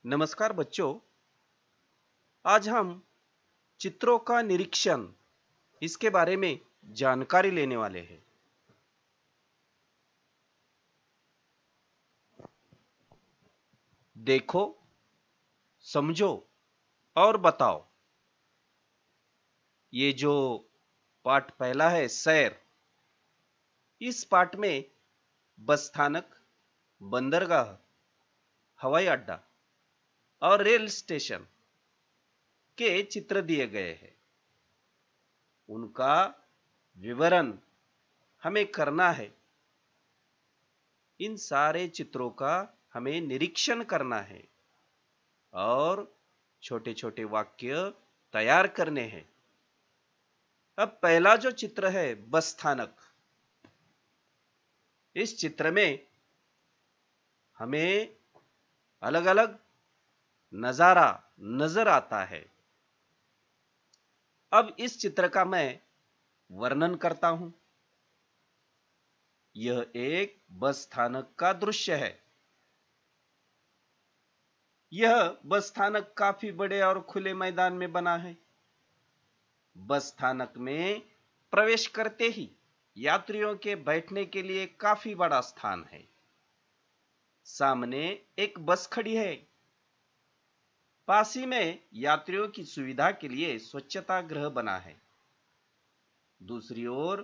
नमस्कार बच्चों। आज हम चित्रों का निरीक्षण इसके बारे में जानकारी लेने वाले हैं। देखो, समझो और बताओ। ये जो पाठ पहला है सैर, इस पाठ में बस स्थानक, बंदरगाह, हवाई अड्डा और रेल स्टेशन के चित्र दिए गए हैं। उनका विवरण हमें करना है। इन सारे चित्रों का हमें निरीक्षण करना है और छोटे छोटे वाक्य तैयार करने हैं। अब पहला जो चित्र है बस स्थानक, इस चित्र में हमें अलग अलग नजारा नजर आता है। अब इस चित्र का मैं वर्णन करता हूं। यह एक बस स्थानक का दृश्य है। यह बस स्थानक काफी बड़े और खुले मैदान में बना है। बस स्थानक में प्रवेश करते ही यात्रियों के बैठने के लिए काफी बड़ा स्थान है। सामने एक बस खड़ी है। पास ही में यात्रियों की सुविधा के लिए स्वच्छता गृह बना है। दूसरी ओर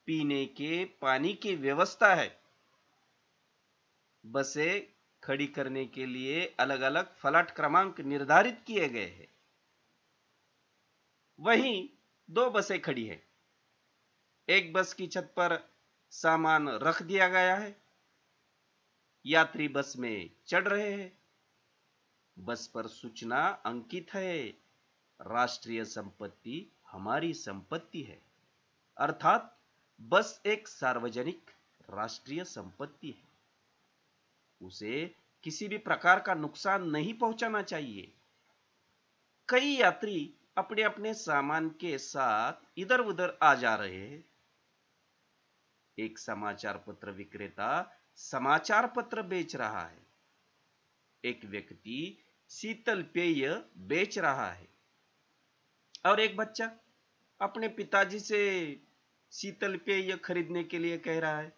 पीने के पानी की व्यवस्था है। बसें खड़ी करने के लिए अलग अलग फलाट क्रमांक निर्धारित किए गए हैं। वहीं दो बसें खड़ी हैं। एक बस की छत पर सामान रख दिया गया है। यात्री बस में चढ़ रहे हैं। बस पर सूचना अंकित है, राष्ट्रीय संपत्ति हमारी संपत्ति है। अर्थात बस एक सार्वजनिक राष्ट्रीय संपत्ति है। उसे किसी भी प्रकार का नुकसान नहीं पहुंचाना चाहिए। कई यात्री अपने अपने सामान के साथ इधर उधर आ जा रहे हैं। एक समाचार पत्र विक्रेता समाचार पत्र बेच रहा है। एक व्यक्ति शीतल पेय बेच रहा है और एक बच्चा अपने पिताजी से शीतल पेय खरीदने के लिए कह रहा है।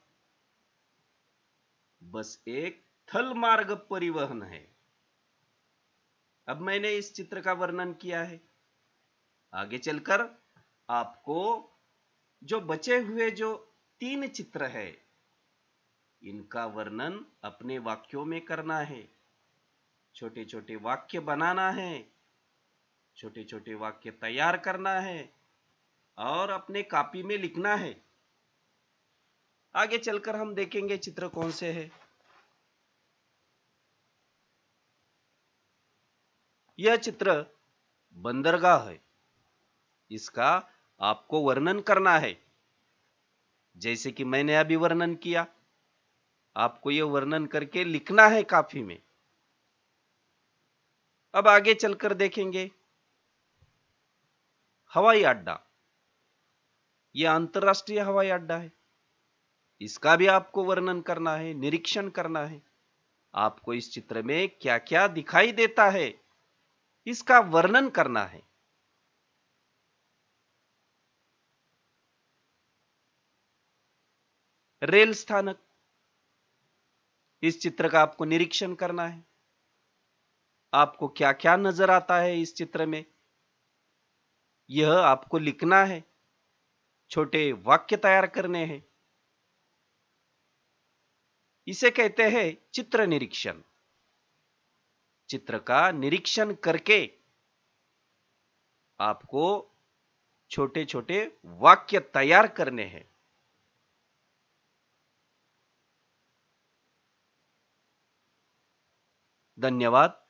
बस एक थल मार्ग परिवहन है। अब मैंने इस चित्र का वर्णन किया है। आगे चलकर आपको जो बचे हुए जो 3 चित्र है, इनका वर्णन अपने वाक्यों में करना है। छोटे छोटे वाक्य बनाना है, छोटे छोटे वाक्य तैयार करना है और अपने कॉपी में लिखना है। आगे चलकर हम देखेंगे चित्र कौन से है। यह चित्र बंदरगाह है। इसका आपको वर्णन करना है। जैसे कि मैंने अभी वर्णन किया, आपको यह वर्णन करके लिखना है कॉपी में। अब आगे चलकर देखेंगे हवाई अड्डा। यह अंतरराष्ट्रीय हवाई अड्डा है। इसका भी आपको वर्णन करना है, निरीक्षण करना है। आपको इस चित्र में क्या क्या दिखाई देता है, इसका वर्णन करना है। रेल स्थानक, इस चित्र का आपको निरीक्षण करना है। आपको क्या क्या नजर आता है इस चित्र में, यह आपको लिखना है। छोटे वाक्य तैयार करने हैं। इसे कहते हैं चित्र निरीक्षण। चित्र का निरीक्षण करके आपको छोटे छोटे वाक्य तैयार करने हैं। धन्यवाद।